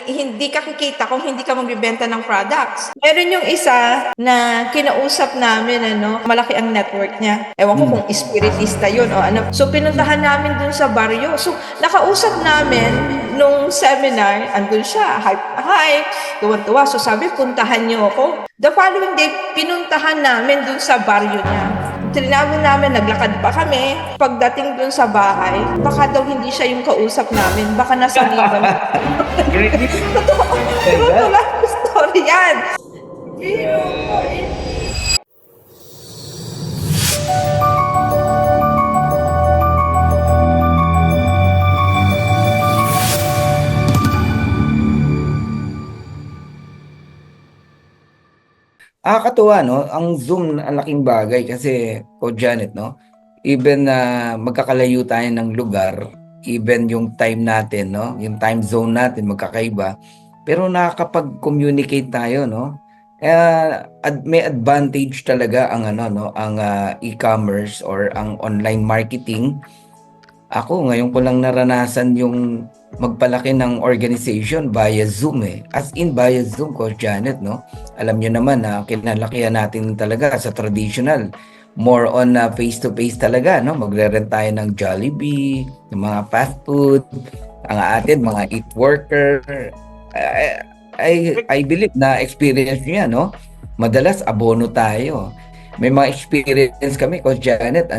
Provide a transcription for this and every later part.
hindi ka kikita kung hindi ka magbebenta ng products. Meron yung isa na kinausap namin, malaki ang network niya. Ewan ko Mm. kung espiritista yun o ano. So, pinuntahan namin dun sa baryo. So, nakausap namin nung seminar, andun siya, hype, tuwan-tuwa. So, sabi, puntahan niyo ako. The following day, pinuntahan namin dun sa baryo niya. Tinawag namin, naglakad pa kami. Pagdating dun sa bahay, baka daw hindi siya yung kausap namin. Baka nasa liban. Really? Totoo. My True to God. life story yan. Nakakatuwa, no? Ang Zoom, ang laking bagay kasi, Coach Janet, no? Even na magkakalayo tayo ng lugar, even yung time natin, no? Yung time zone natin magkakaiba, pero nakakapag-communicate tayo, no? May advantage talaga ang ano, no? Ang e-commerce or ang online marketing. Ako, ngayon ko lang naranasan yung magpalaki ng organization via Zoom eh. As in via Zoom, Coach Janet, no? Alam nyo naman na kinalakihan natin talaga sa traditional. More on face-to-face talaga, no? Magre-rent tayo ng Jollibee, ng mga fast food, ang atin, mga eat worker. I believe na experience nyo yan, no? Madalas abono tayo. May mga experience kami, Coach Janet,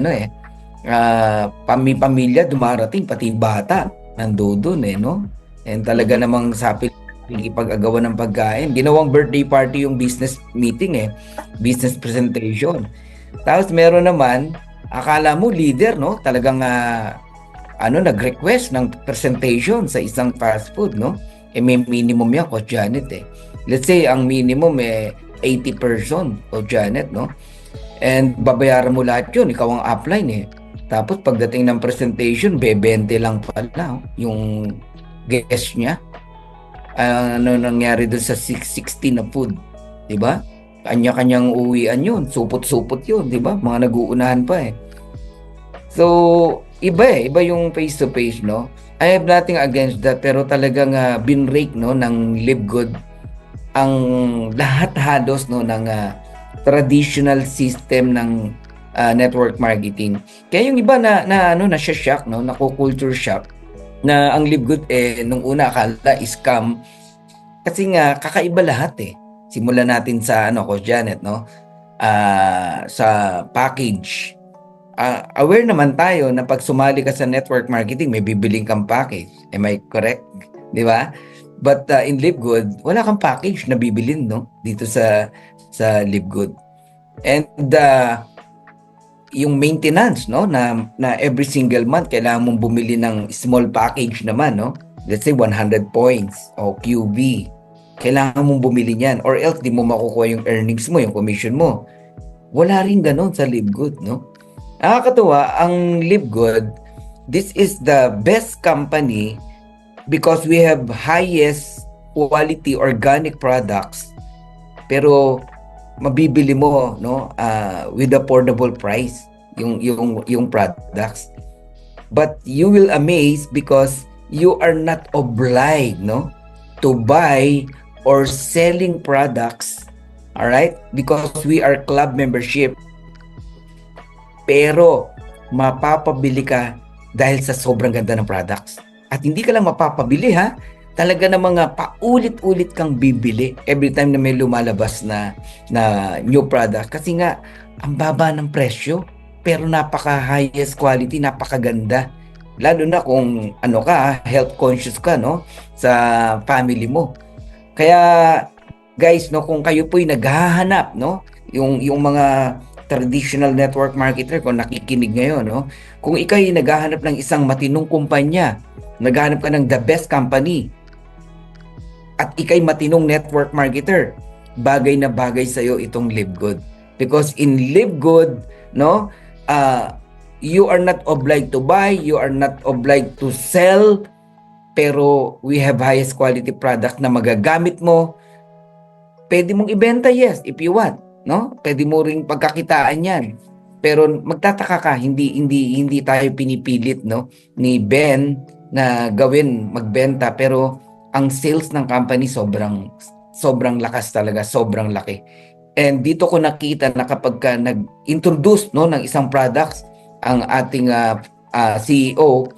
pamilya dumarating, pati bata nandoon no? And talaga namang sapi ipag-agawan ng pagkain. Ginawang birthday party yung business meeting business presentation. Tapos meron naman, akala mo leader, no? Talagang nag-request ng presentation sa isang fast food, no? May minimum yan, Coach Janet Let's say ang minimum 80 person, Coach Janet, no? And babayaran mo lahat yun, ikaw ang upline Tapos pagdating ng presentation, 20 lang pala yung guest niya. Ano nangyari doon sa 660 na food, 'di ba? Kanya-kanyang uwian 'yun, supot-supot 'yun, 'di ba? Mga nag-uunahan pa So, iba yung face to face, no? I have nothing against that, pero talagang binrake no ng Live Good ang lahat halos no ng traditional system ng network marketing. Kaya yung iba na shock, no, nako-culture shock na ang Live Good nung una akala scam kasi nga kakaiba lahat Simulan natin sa Coach Janet, no? Sa package. Aware naman tayo na pag sumali ka sa network marketing, may bibiling kang package. Am I correct? 'Di ba? But in Live Good, wala kang package na bibilin, no? Dito sa Live Good. And yung maintenance, no, na every single month kailangan mong bumili ng small package naman, no? Let's say 100 points o QB. Kailangan mong bumili niyan or else di mo makukuha yung earnings mo, yung commission mo. Wala rin ganon sa Live Good, no? Nakakatuwa, ang Live Good, this is the best company because we have highest quality organic products pero mabibili mo no with affordable price yung products, but you will amaze because you are not obliged no to buy or selling products, all right, because we are club membership, pero mapapabili ka dahil sa sobrang ganda ng products. At hindi ka lang mapapabili talaga na mga paulit-ulit kang bibili every time na may lumalabas na new product kasi nga ang baba ng presyo pero napaka highest quality, napakaganda. Lalo na kung health conscious ka no sa family mo. Kaya guys no, kung kayo po'y naghahanap no yung mga traditional network marketer kung nakikinig ngayon no, kung ikaw'y naghahanap ng isang matinong kumpanya, naghahanap ka ng the best company at ikay matinong network marketer, bagay na bagay sa iyo itong Live Good. Because in Live Good, no, you are not obliged to buy, you are not obliged to sell, pero we have highest quality product na magagamit mo. Pwede mong ibenta, yes, if you want, no? Pwede mo ring pagkakitaan 'yan. Pero magtataka ka, hindi tayo pinipilit no ni Ben na magbenta, pero ang sales ng company sobrang lakas talaga, sobrang laki. And dito ko nakita na kapag ka nag-introduce no ng isang products ang ating CEO,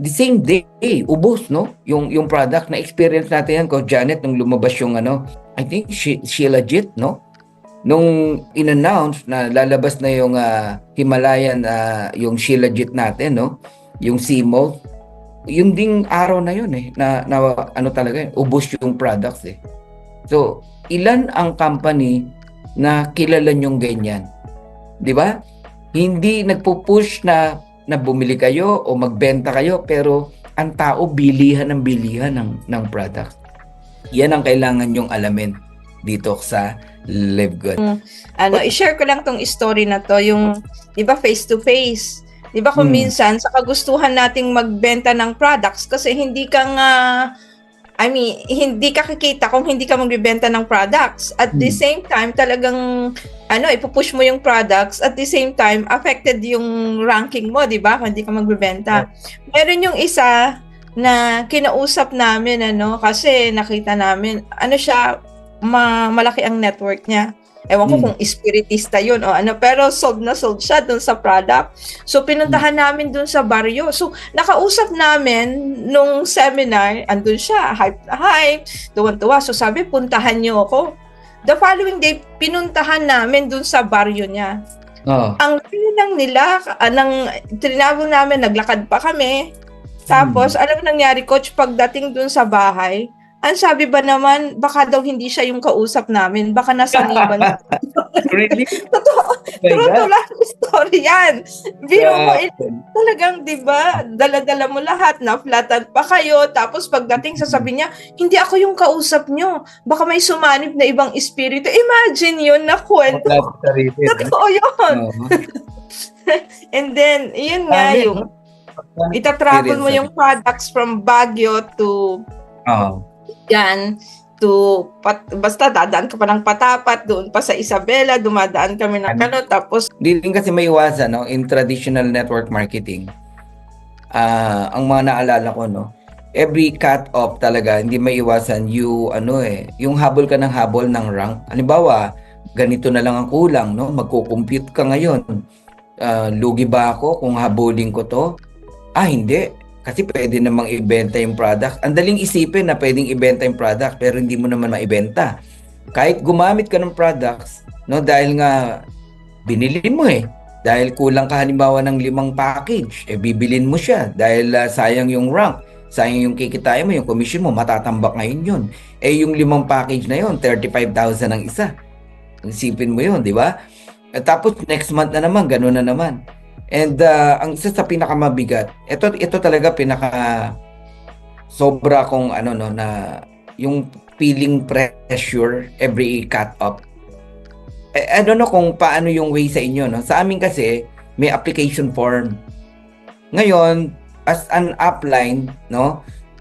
the same day ubos no yung product. Na experience natin yan ko Janet nung lumabas yung I think Sheila Jit no nung in-announce na lalabas na yung Himalayan yung Sheila Jit natin no yung CMO, yung ding araw na yun na talaga ubos yung products So ilan ang company na kilala yung ganyan, di ba? Hindi nagpo-push na bumili kayo o magbenta kayo, pero ang tao bilihan ng product. Yan ang kailangan yung alamin dito sa Live Good. I-share ko lang tong story na to, yung, di ba, face to face. Di ba kung minsan, sa kagustuhan nating magbenta ng products, kasi hindi ka nga, hindi ka kikita kung hindi ka magbebenta ng products. At the same time, talagang, ipupush mo yung products. At the same time, affected yung ranking mo, di ba? Kung hindi ka magbebenta. Meron yung isa na kinausap namin, kasi nakita namin, malaki ang network niya. Ewan ko kung espiritista yun o pero sold siya dun sa product. So, pinuntahan namin dun sa baryo. So, nakausap namin nung seminar, andun siya, hype na hype, tuwan-tuwa. So, sabi, puntahan niyo ako. The following day, pinuntahan namin dun sa baryo niya. Ang lang nila, tinawag namin, naglakad pa kami. Tapos, alam mo nangyari, coach, pagdating dun sa bahay, ang sabi ba naman, baka daw hindi siya yung kausap namin, baka nasa liban. Really? Totoo lang story yan. Biro mo, talagang, di ba, dala-dala mo lahat, na-flatan pa kayo, tapos pagdating, sasabi niya, hindi ako yung kausap nyo, baka may sumanib na ibang espiritu. Imagine yun na kwento. Totoo yun. And then, yun nga yung, ita-travel mo yung products from Baguio to yan to basta dadaan ka pa ng Patapat, doon pa sa Isabela, dumadaan kami ng tapos di rin kasi may iwasan in traditional network marketing. Ang mga naalala ko every cut off talaga hindi may iwasan yung habol ka ng habol ng rank. Halimbawa, ganito na lang ang kulang magko-compute ka ngayon. Lugi ba ako kung habulin ko to? Hindi. Kasi pwede namang ibenta yung product. Ang daling isipin na pwedeng ibenta yung product pero hindi mo naman maibenta. Kahit gumamit ka ng products, dahil nga binili mo Dahil kulang ka halimbawa ng 5 package, bibilin mo siya dahil sayang yung rank, sayang yung kikitain mo, yung commission mo, matatambak ngayon yun. Yung 5 package na yun, 35,000 ang isa. Isipin mo yun, di ba? Tapos next month na naman, gano'n na naman. And ang isa sa pinakamabigat, ito talaga sobra kong na yung feeling pressure every cut up. I don't know kung paano yung way sa inyo Sa amin kasi may application form. Ngayon, as an upline,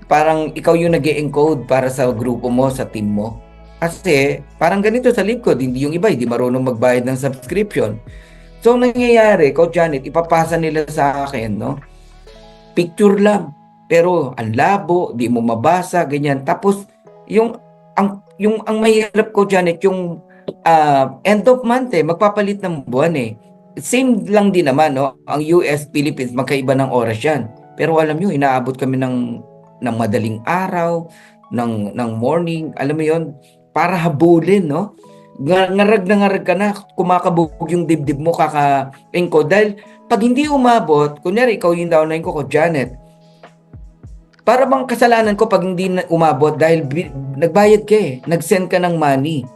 parang ikaw yung nag-encode para sa grupo mo, sa team mo. Kasi parang ganito sa Live Good, hindi yung iba, hindi marunong magbayad ng subscription. So, nangyayari, Coach Janet, ipapasa nila sa akin, picture lang. Pero, ang labo, di mo mabasa, ganyan. Tapos, ang mahirap, Coach Janet, yung end of month, magpapalit ng buwan, Same lang din naman, Ang US, Philippines, magkaiba ng oras yan. Pero alam nyo, inaabot kami ng madaling araw, ng morning, alam mo yon para habulin, ngarag na ngarag ka na, kumakabog yung dibdib mo, kaka-engko. Dahil pag hindi umabot, kunyari ikaw yung downline ko, Janet, para bang kasalanan ko pag hindi umabot dahil nagbayad ka nag-send ka ng money.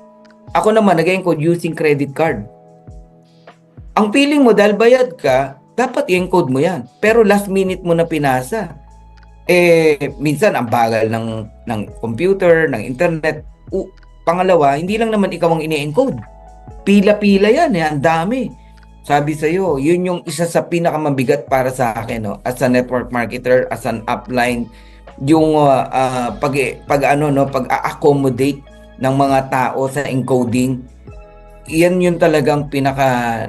Ako naman, nag-encode using credit card. Ang feeling mo, dahil bayad ka, dapat i-encode mo yan. Pero last minute mo na pinasa. Minsan, ang bagal ng computer, ng internet. Pangalawa, hindi lang naman ikaw ang ini-encode. Pila-pila yan, ang dami. Sabi sa'yo, yun yung isa sa pinakamabigat para sa akin, as a network marketer, as an upline, yung pag-accommodate ng mga tao sa encoding. Yan yung talagang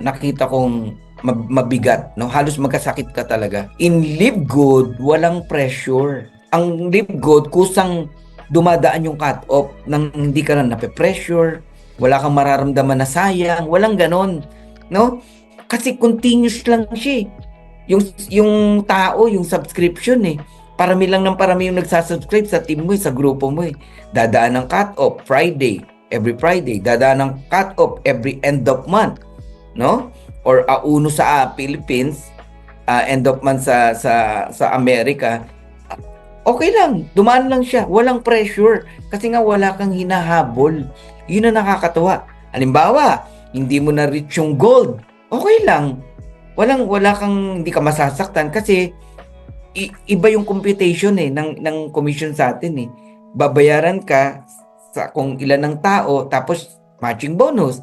nakita kong mabigat, Halos magkasakit ka talaga. In Live Good, walang pressure. ang Live Good, kusang dumadaan yung cut-off nang hindi ka na nape-pressure, wala kang mararamdaman na sayang, walang ganon, no? Kasi continuous lang siya. Yung tao, yung subscription parami lang ng parami yung nagsasubscribe sa team mo, sa grupo mo. Dadaan ng cut-off every Friday, dadaan ng cut-off every end of month, no? Or uno sa Philippines, end of month sa Amerika. Okay lang, dumaan lang siya, walang pressure kasi nga wala kang hinahabol. Yun ang nakakatuwa. Halimbawa, hindi mo na reach yung gold. Okay lang. Wala kang, hindi ka masasaktan kasi iba yung computation ng commission sa atin. Babayaran ka sa kung ilan ng tao tapos matching bonus.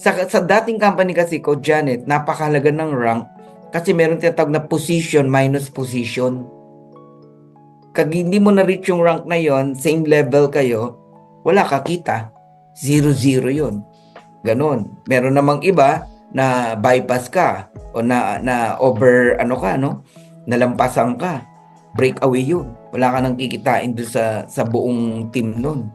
Sa dating company kasi ko, Janet, napakahalaga ng rank kasi meron tinatawag na position minus position. Kag hindi mo na-reach yung rank na yon, same level kayo, wala ka kita. 0-0 yun. Ganon. Meron namang iba na bypass ka o na over nalampasan ka. Breakaway yun. Wala ka nang kikitain doon sa buong team nun.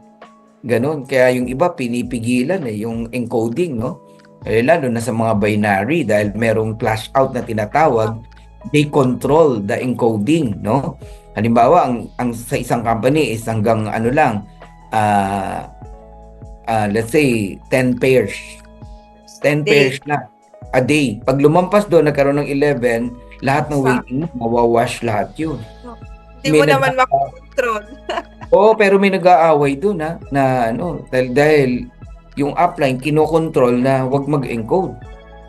Ganon. Kaya yung iba pinipigilan yung encoding, no? Lalo na sa mga binary dahil merong flash out na tinatawag, they control the encoding, no? Halimbawa, ang sa isang company is hanggang let's say 10 pairs. 10 pairs na a day. Pag lumampas doon, nagkaroon ng 11, lahat ng waiting mo, mawawash lahat yun. Hindi mo naman makontrol. Oo, pero may nag-aaway doon dahil yung upline kinokontrol na wag mag-encode.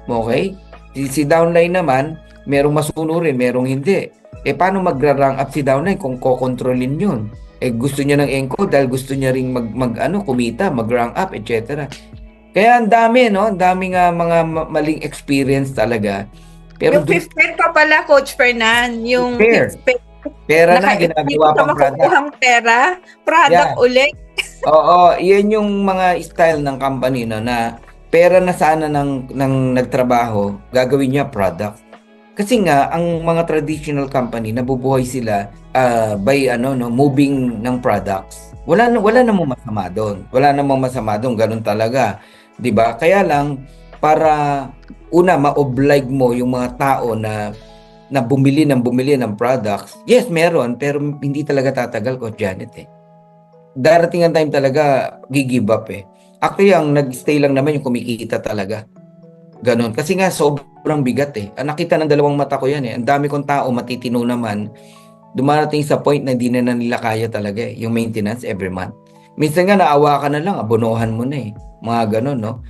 Okay? Si downline naman, merong masunurin, merong hindi. Paano magra-rank up si downline kung kokontrolin yun? Gusto niya ng encode dahil gusto niya ring kumita, mag-rank up, etc. Kaya ang dami, no? Ang daming mga maling experience talaga. Pero yung fifth pair pa pala, Coach Fernan. Yung fifth pair. Pera na, ginagawa pang product. Product ulit. Oo, yan yung mga style ng company na pera na sana ng nagtrabaho, gagawin niya product. Kasi nga ang mga traditional company nabubuhay sila by moving ng products. Wala namang masama doon. Wala namang masama doon, ganun talaga. 'Di ba? Kaya lang para una ma-oblige mo yung mga tao na bumili ng products. Yes, meron pero hindi talaga tatagal, Coach Janet. Darating ang time talaga gi-give up. Actually, ang nag-stay lang naman yung kumikita talaga. Ganon. Kasi nga, sobrang bigat Nakita ng dalawang mata ko yan Ang dami kong tao, matitino naman. Dumarating sa point na hindi na nila kaya talaga yung maintenance every month. Minsan nga, naawa ka na lang, abonohan mo na Mga ganon, no?